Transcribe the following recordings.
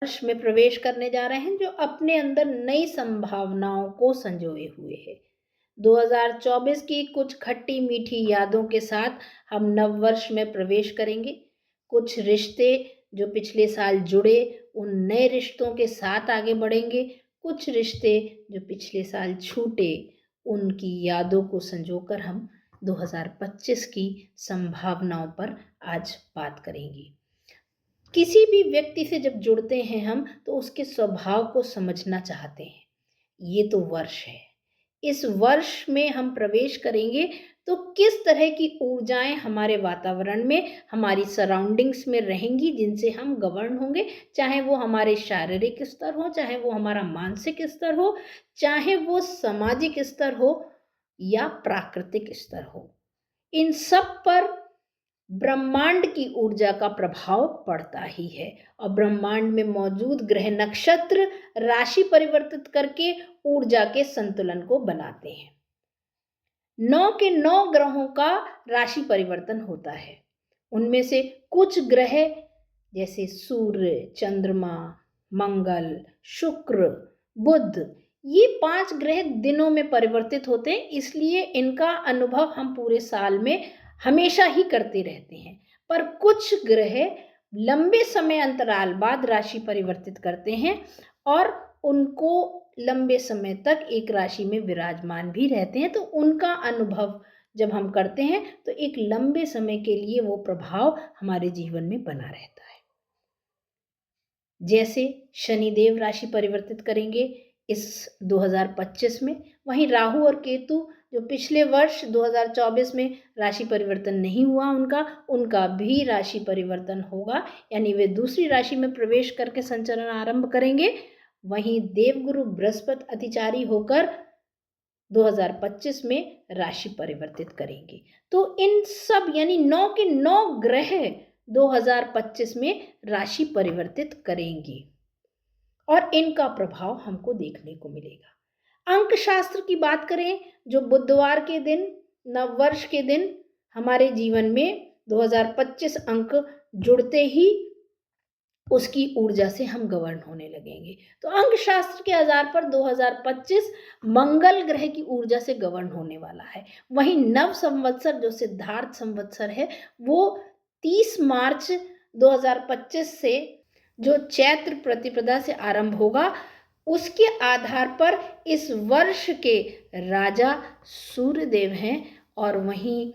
वर्ष में प्रवेश करने जा रहे हैं जो अपने अंदर नई संभावनाओं को संजोए हुए है। 2024 की कुछ खट्टी मीठी यादों के साथ हम नव वर्ष में प्रवेश करेंगे। कुछ रिश्ते जो पिछले साल जुड़े उन नए रिश्तों के साथ आगे बढ़ेंगे। कुछ रिश्ते जो पिछले साल छूटे उनकी यादों को संजोकर हम 2025 की संभावनाओं पर आज बात करेंगे। किसी भी व्यक्ति से जब जुड़ते हैं हम तो उसके स्वभाव को समझना चाहते हैं। ये तो वर्ष है। इस वर्ष में हम प्रवेश करेंगे तो किस तरह की ऊर्जाएं हमारे वातावरण में, हमारी सराउंडिंग्स में रहेंगी जिनसे हम गवर्न होंगे, चाहे वो हमारे शारीरिक स्तर हो, चाहे वो हमारा मानसिक स्तर हो, चाहे वो सामाजिक स्तर हो या प्राकृतिक स्तर हो। इन सब पर ब्रह्मांड की ऊर्जा का प्रभाव पड़ता ही है और ब्रह्मांड में मौजूद ग्रह नक्षत्र राशि परिवर्तित करके ऊर्जा के संतुलन को बनाते हैं। 9 के 9 ग्रहों का राशि परिवर्तन होता है। उनमें से कुछ ग्रह जैसे सूर्य, चंद्रमा, मंगल, शुक्र, बुध, ये 5 ग्रह दिनों में परिवर्तित होते हैं, इसलिए इनका अनुभव हम पूरे साल में हमेशा ही करते रहते हैं। पर कुछ ग्रह लंबे समय अंतराल बाद राशि परिवर्तित करते हैं और उनको लंबे समय तक एक राशि में विराजमान भी रहते हैं, तो उनका अनुभव जब हम करते हैं तो एक लंबे समय के लिए वो प्रभाव हमारे जीवन में बना रहता है। जैसे शनिदेव राशि परिवर्तित करेंगे इस 2025 में, वहीं राहु और केतु जो पिछले वर्ष 2024 में राशि परिवर्तन नहीं हुआ उनका भी राशि परिवर्तन होगा, यानी वे दूसरी राशि में प्रवेश करके संचरण आरंभ करेंगे। वहीं देवगुरु बृहस्पति अतिचारी होकर 2025 में राशि परिवर्तित करेंगे। तो इन सब यानी 9 के 9 ग्रह 2025 में राशि परिवर्तित करेंगे और इनका प्रभाव हमको देखने को मिलेगा। अंक शास्त्र की बात करें, जो बुधवार के दिन, नववर्ष के दिन हमारे जीवन में 2025 अंक जुड़ते ही उसकी ऊर्जा से हम गवर्न होने लगेंगे। तो अंक शास्त्र के आधार पर 2025 मंगल ग्रह की ऊर्जा से गवर्न होने वाला है। वहीं नव संवत्सर जो सिद्धार्थ संवत्सर है वो 30 मार्च 2025 से जो चैत्र प्रतिपदा से आरंभ होगा, उसके आधार पर इस वर्ष के राजा सूर्यदेव हैं और वहीं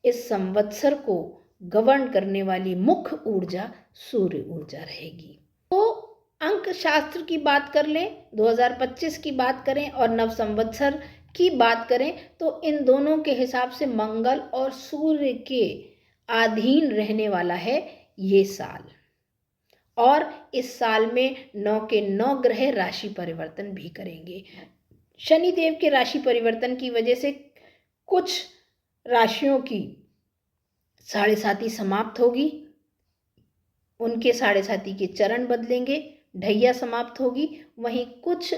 इस संवत्सर को गवर्न करने वाली मुख्य ऊर्जा सूर्य ऊर्जा रहेगी। तो अंक शास्त्र की बात कर लें, 2025 की बात करें और नव संवत्सर की बात करें तो इन दोनों के हिसाब से मंगल और सूर्य के अधीन रहने वाला है ये साल। और इस साल में 9 के 9 ग्रह राशि परिवर्तन भी करेंगे। शनिदेव के राशि परिवर्तन की वजह से कुछ राशियों की साढ़े साती समाप्त होगी, उनके साढ़े साती के चरण बदलेंगे, ढैया समाप्त होगी। वहीं कुछ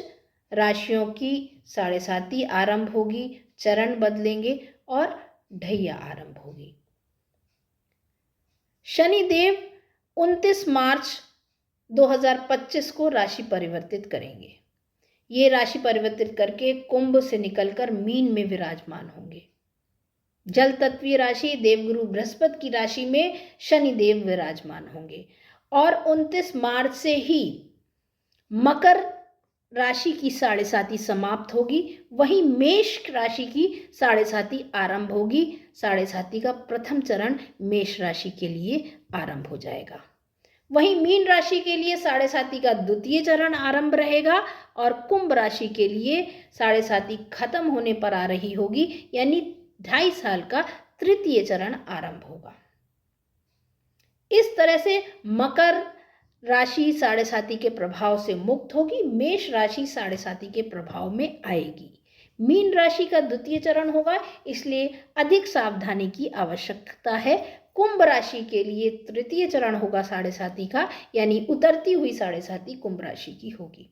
राशियों की साढ़े साती आरंभ होगी, चरण बदलेंगे और ढैया आरंभ होगी। शनिदेव 29 मार्च 2025 को राशि परिवर्तित करेंगे। ये राशि परिवर्तित करके कुंभ से निकलकर मीन में विराजमान होंगे। जल तत्वीय राशि देवगुरु बृहस्पति की राशि में शनिदेव विराजमान होंगे और 29 मार्च से ही मकर राशि की साढ़े साती समाप्त होगी। वहीं मेष राशि की साढ़े साती आरंभ होगी। साढ़े साती का प्रथम चरण मेष राशि के लिए आरंभ हो जाएगा। वहीं मीन राशि के लिए साढ़े साती का द्वितीय चरण आरंभ रहेगा और कुंभ राशि के लिए साढ़े साती खत्म होने पर आ रही होगी, यानी 2.5 साल का तृतीय चरण आरंभ होगा। इस तरह से मकर राशि साढ़े साती के प्रभाव से मुक्त होगी, मेष राशि साढ़े साती के प्रभाव में आएगी। मीन राशि का द्वितीय चरण होगा, इसलिए अधिक सावधानी की आवश्यकता है। कुंभ राशि के लिए तृतीय चरण होगा साढ़े साती का, यानी उतरती हुई साढ़े साती कुंभ राशि की होगी।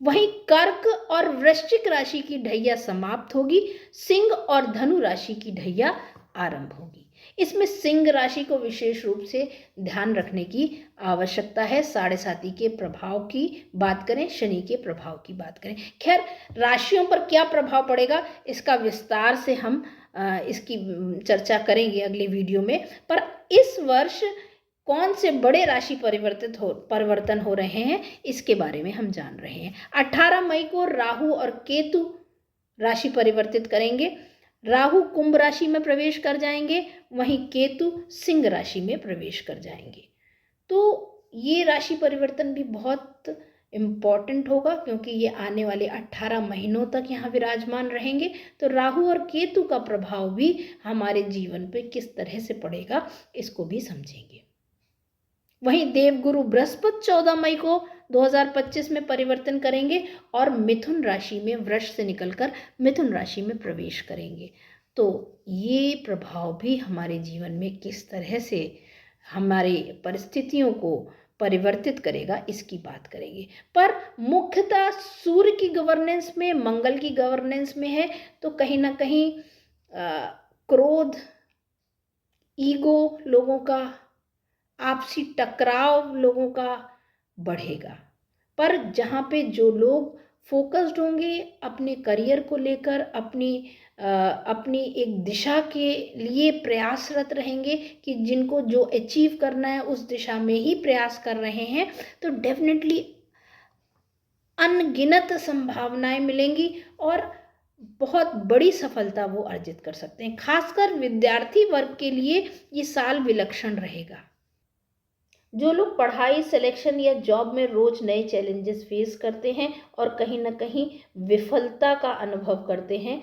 वहीं कर्क और वृश्चिक राशि की ढैया समाप्त होगी, सिंह और धनु राशि की ढैया आरंभ होगी। इसमें सिंह राशि को विशेष रूप से ध्यान रखने की आवश्यकता है। साढ़े साती के प्रभाव की बात करें, शनि के प्रभाव की बात करें, खैर राशियों पर क्या प्रभाव पड़ेगा इसका विस्तार से हम इसकी चर्चा करेंगे अगले वीडियो में। पर इस वर्ष कौन से बड़े राशि परिवर्तन हो रहे हैं इसके बारे में हम जान रहे हैं। 18 मई को राहु और केतु राशि परिवर्तित करेंगे। राहु कुंभ राशि में प्रवेश कर जाएंगे, वहीं केतु सिंह राशि में प्रवेश कर जाएंगे। तो ये राशि परिवर्तन भी बहुत इम्पॉर्टेंट होगा क्योंकि ये आने वाले 18 महीनों तक यहाँ विराजमान रहेंगे। तो राहु और केतु का प्रभाव भी हमारे जीवन पे किस तरह से पड़ेगा इसको भी समझेंगे। वहीं देवगुरु बृहस्पति 14 मई को 2025 में परिवर्तन करेंगे और मिथुन राशि में वृष से निकलकर मिथुन राशि में प्रवेश करेंगे। तो ये प्रभाव भी हमारे जीवन में किस तरह से हमारी परिस्थितियों को परिवर्तित करेगा इसकी बात करेंगे। पर मुख्यतः सूर्य की गवर्नेंस में, मंगल की गवर्नेंस में है तो कहीं ना कहीं क्रोध, ईगो लोगों का, आपसी टकराव लोगों का बढ़ेगा। पर जहाँ पे जो लोग फोकस्ड होंगे अपने करियर को लेकर, अपनी एक दिशा के लिए प्रयासरत रहेंगे कि जिनको जो अचीव करना है उस दिशा में ही प्रयास कर रहे हैं, तो डेफिनेटली अनगिनत संभावनाएं मिलेंगी और बहुत बड़ी सफलता वो अर्जित कर सकते हैं। खासकर विद्यार्थी वर्ग के लिए ये साल विलक्षण रहेगा। जो लोग पढ़ाई, सिलेक्शन या जॉब में रोज नए चैलेंजेस फेस करते हैं और कहीं ना कहीं विफलता का अनुभव करते हैं,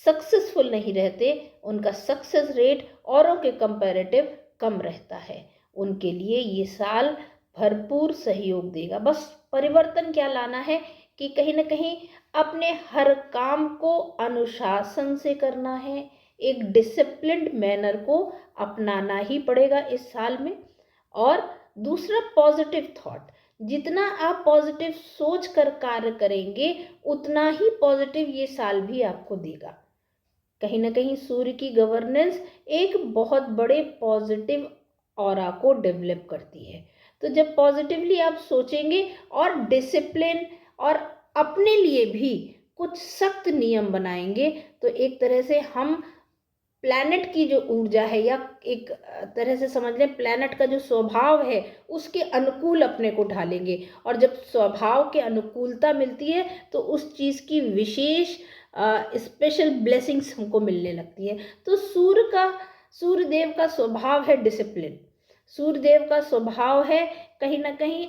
सक्सेसफुल नहीं रहते, उनका सक्सेस रेट औरों के कंपैरेटिव कम रहता है, उनके लिए ये साल भरपूर सहयोग देगा। बस परिवर्तन क्या लाना है कि कहीं ना कहीं अपने हर काम को अनुशासन से करना है, एक डिसिप्लिन्ड मैनर को अपनाना ही पड़ेगा इस साल में। और दूसरा पॉजिटिव थॉट, जितना आप पॉजिटिव सोच कर कार्य करेंगे उतना ही पॉजिटिव ये साल भी आपको देगा। कहीं ना कहीं सूर्य की गवर्नेंस एक बहुत बड़े पॉजिटिव ऑरा को डेवलप करती है। तो जब पॉजिटिवली आप सोचेंगे और डिसिप्लिन और अपने लिए भी कुछ सख्त नियम बनाएंगे तो एक तरह से हम प्लैनेट की जो ऊर्जा है, या एक तरह से समझ लें प्लैनेट का जो स्वभाव है उसके अनुकूल अपने को ढालेंगे। और जब स्वभाव के अनुकूलता मिलती है तो उस चीज़ की विशेष स्पेशल ब्लेसिंग्स हमको मिलने लगती है। तो सूर्यदेव का स्वभाव है डिसिप्लिन, सूर्यदेव का स्वभाव है कहीं ना कहीं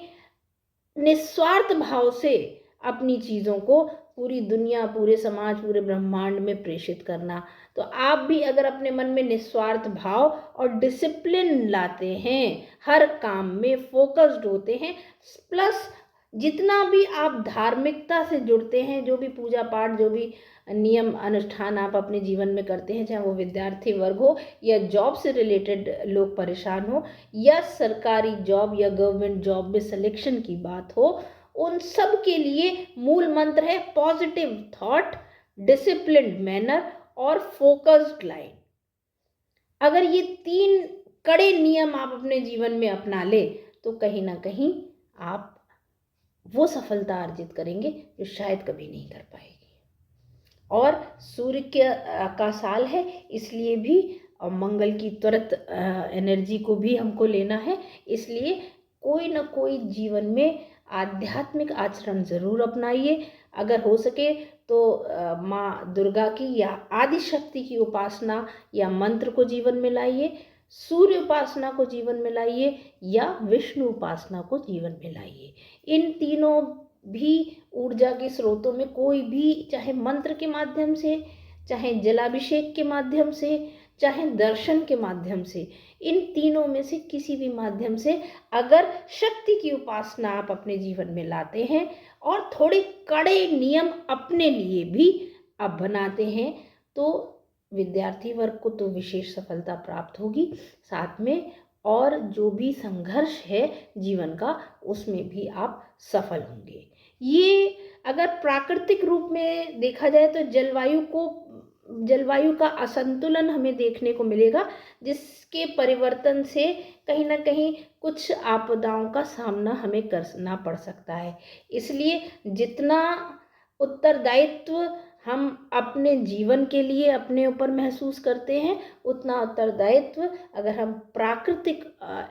निस्वार्थ भाव से अपनी चीज़ों को पूरी दुनिया, पूरे समाज, पूरे ब्रह्मांड में प्रेषित करना। तो आप भी अगर अपने मन में निस्वार्थ भाव और डिसिप्लिन लाते हैं, हर काम में फोकस्ड होते हैं, प्लस जितना भी आप धार्मिकता से जुड़ते हैं, जो भी पूजा पाठ, जो भी नियम अनुष्ठान आप अपने जीवन में करते हैं, चाहे वो विद्यार्थी वर्ग हो या जॉब से रिलेटेड लोग परेशान हो या सरकारी जॉब या गवर्नमेंट जॉब में सिलेक्शन की बात हो, उन सब के लिए मूल मंत्र है पॉजिटिव थॉट, डिसिप्लिन्ड मैनर और फोकस्ड लाइन। अगर ये 3 कड़े नियम आप अपने जीवन में अपना ले तो कहीं ना कहीं आप वो सफलता अर्जित करेंगे जो शायद कभी नहीं कर पाएगी। और सूर्य का साल है इसलिए भी मंगल की त्वरित एनर्जी को भी हमको लेना है, इसलिए कोई ना कोई जीवन में आध्यात्मिक आचरण ज़रूर अपनाइए। अगर हो सके तो माँ दुर्गा की या आदि शक्ति की उपासना या मंत्र को जीवन में लाइए, सूर्य उपासना को जीवन में लाइए या विष्णु उपासना को जीवन में लाइए। इन तीनों भी ऊर्जा के स्रोतों में कोई भी, चाहे मंत्र के माध्यम से, चाहे जलाभिषेक के माध्यम से, चाहे दर्शन के माध्यम से, इन तीनों में से किसी भी माध्यम से अगर शक्ति की उपासना आप अपने जीवन में लाते हैं और थोड़े कड़े नियम अपने लिए भी आप बनाते हैं तो विद्यार्थी वर्ग को तो विशेष सफलता प्राप्त होगी, साथ में और जो भी संघर्ष है जीवन का उसमें भी आप सफल होंगे। ये अगर प्राकृतिक रूप में देखा जाए तो जलवायु को जलवायु का असंतुलन हमें देखने को मिलेगा, जिसके परिवर्तन से कहीं न कहीं कुछ आपदाओं का सामना हमें करना पड़ सकता है। इसलिए जितना उत्तरदायित्व हम अपने जीवन के लिए अपने ऊपर महसूस करते हैं, उतना उत्तरदायित्व अगर हम प्राकृतिक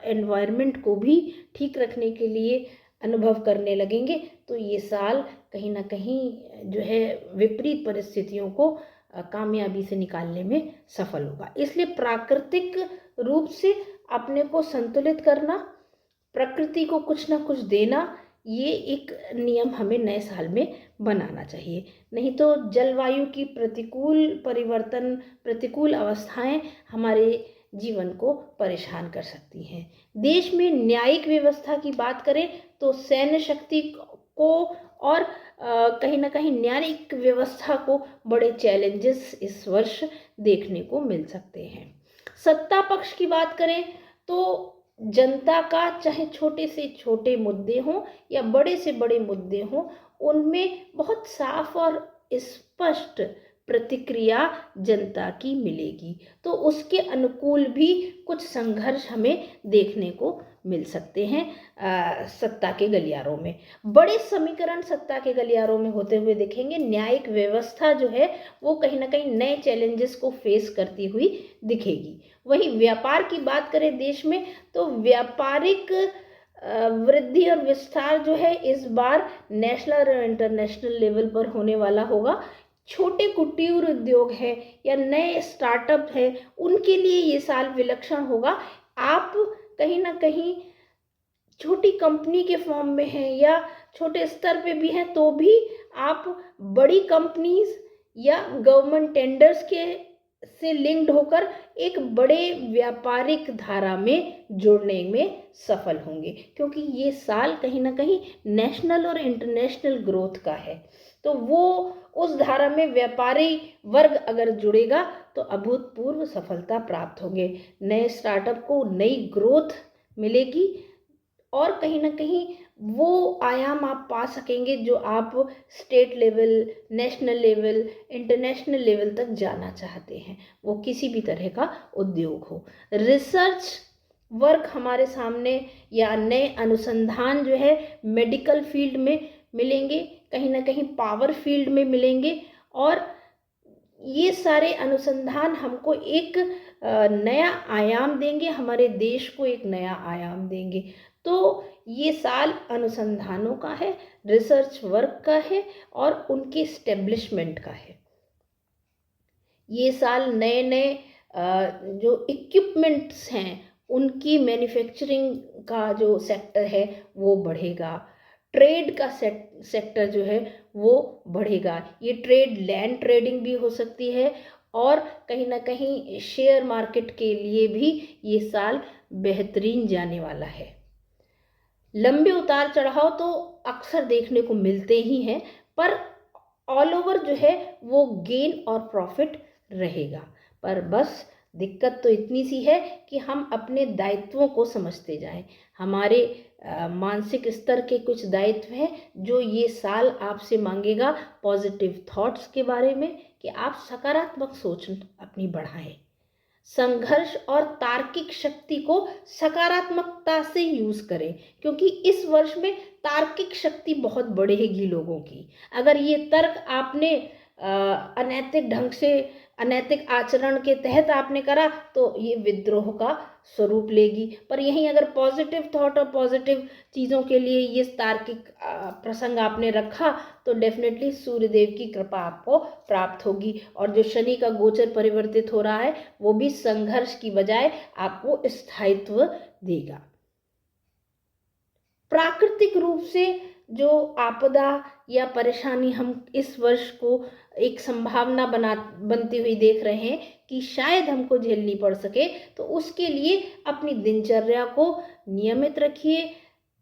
एनवायरनमेंट को भी ठीक रखने के लिए अनुभव करने लगेंगे, तो ये साल कहीं न कहीं जो है विपरीत परिस्थितियों को कामयाबी से निकालने में सफल होगा। इसलिए प्राकृतिक रूप से अपने को संतुलित करना, प्रकृति को कुछ ना कुछ देना, ये एक नियम हमें नए साल में बनाना चाहिए। नहीं तो जलवायु की प्रतिकूल परिवर्तन, प्रतिकूल अवस्थाएं हमारे जीवन को परेशान कर सकती हैं। देश में न्यायिक व्यवस्था की बात करें तो सैन्य शक्ति को और कहीं ना कहीं न्यायिक व्यवस्था को बड़े चैलेंजेस इस वर्ष देखने को मिल सकते हैं। सत्ता पक्ष की बात करें तो जनता का चाहे छोटे से छोटे मुद्दे हों या बड़े से बड़े मुद्दे हों, उनमें बहुत साफ और स्पष्ट प्रतिक्रिया जनता की मिलेगी, तो उसके अनुकूल भी कुछ संघर्ष हमें देखने को मिल सकते हैं सत्ता के गलियारों में। बड़े समीकरण सत्ता के गलियारों में होते हुए दिखेंगे। न्यायिक व्यवस्था जो है वो कहीं ना कहीं नए चैलेंजेस को फेस करती हुई दिखेगी। वहीं व्यापार की बात करें देश में, तो व्यापारिक वृद्धि और विस्तार जो है इस बार नेशनल और इंटरनेशनल लेवल पर होने वाला होगा। छोटे कुटीर उद्योग है या नए स्टार्टअप है, उनके लिए ये साल विलक्षण होगा। आप कहीं ना कहीं छोटी कंपनी के फॉर्म में हैं या छोटे स्तर पे भी हैं, तो भी आप बड़ी कंपनीज या गवर्नमेंट टेंडर्स के से लिंक्ड होकर एक बड़े व्यापारिक धारा में जुड़ने में सफल होंगे, क्योंकि ये साल कहीं ना कहीं नेशनल और इंटरनेशनल ग्रोथ का है। तो वो उस धारा में व्यापारी वर्ग अगर जुड़ेगा तो अभूतपूर्व सफलता प्राप्त होंगे। नए स्टार्टअप को नई ग्रोथ मिलेगी और कहीं ना कहीं वो आयाम आप पा सकेंगे जो आप state level, national level, international level तक जाना चाहते हैं, वो किसी भी तरह का उद्योग हो। रिसर्च वर्क हमारे सामने या नए अनुसंधान जो है मेडिकल फील्ड में मिलेंगे, कहीं ना कहीं पावर फील्ड में मिलेंगे, और ये सारे अनुसंधान हमको एक नया आयाम देंगे, हमारे देश को एक नया आयाम देंगे। तो ये साल अनुसंधानों का है, रिसर्च वर्क का है और उनके स्टेब्लिशमेंट का है। ये साल नए नए जो इक्विपमेंट्स हैं उनकी मैन्युफैक्चरिंग का जो सेक्टर है वो बढ़ेगा। ट्रेड का सेक्टर जो है वो बढ़ेगा। ये ट्रेड लैंड ट्रेडिंग भी हो सकती है और कहीं ना कहीं शेयर मार्केट के लिए भी ये साल बेहतरीन जाने वाला है। लंबे उतार चढ़ाव तो अक्सर देखने को मिलते ही हैं, पर ऑल ओवर जो है वो गेन और प्रॉफिट रहेगा। पर बस दिक्कत तो इतनी सी है कि हम अपने दायित्वों को समझते जाएं। हमारे मानसिक स्तर के कुछ दायित्व हैं जो ये साल आपसे मांगेगा पॉजिटिव थॉट्स के बारे में, कि आप सकारात्मक सोच अपनी बढ़ाएं। संघर्ष और तार्किक शक्ति को सकारात्मकता से यूज करें, क्योंकि इस वर्ष में तार्किक शक्ति बहुत बढ़ेगी लोगों की। अगर ये तर्क आपने अनैतिक ढंग से, अनैतिक आचरण के तहत आपने करा तो ये विद्रोह का स्वरूप लेगी। पर यहीं अगर पॉजिटिव थॉट और पॉजिटिव चीज़ों के लिए ये तार्किक प्रसंग आपने रखा तो डेफिनेटली सूर्यदेव की कृपा आपको प्राप्त होगी। और जो शनि का गोचर परिवर्तित हो रहा है वो भी संघर्ष की बजाय आपको स्थायित्व देगा। प्राकृतिक रूप से जो आपदा या परेशानी हम इस वर्ष को एक संभावना बनती हुई देख रहे हैं कि शायद हमको झेलनी पड़ सके, तो उसके लिए अपनी दिनचर्या को नियमित रखिए,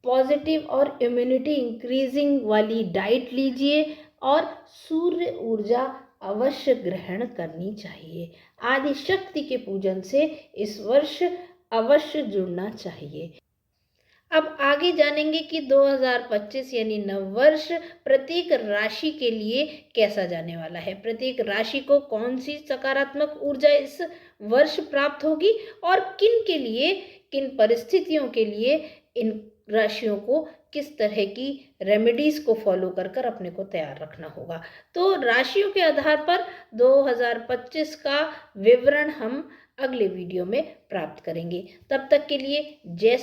पॉजिटिव और इम्यूनिटी इंक्रीजिंग वाली डाइट लीजिए और सूर्य ऊर्जा अवश्य ग्रहण करनी चाहिए। आदि शक्ति के पूजन से इस वर्ष अवश्य जुड़ना चाहिए। अब आगे जानेंगे कि 2025 यानी नववर्ष प्रत्येक राशि के लिए कैसा जाने वाला है। प्रत्येक राशि को कौन सी सकारात्मक ऊर्जा इस वर्ष प्राप्त होगी और किन के लिए, किन परिस्थितियों के लिए इन राशियों को किस तरह की रेमेडीज को फॉलो कर कर अपने को तैयार रखना होगा। तो राशियों के आधार पर 2025 का विवरण हम अगले वीडियो में प्राप्त करेंगे। तब तक के लिए जय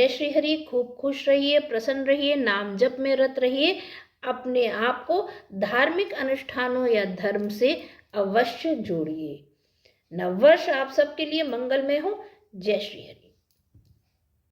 श्री हरि। खूब खुश रहिए, प्रसन्न रहिए, नाम जप में रत रहिए। अपने आप को धार्मिक अनुष्ठानों या धर्म से अवश्य जोड़िए। नववर्ष आप सबके लिए मंगलमय हो। जय श्री हरि।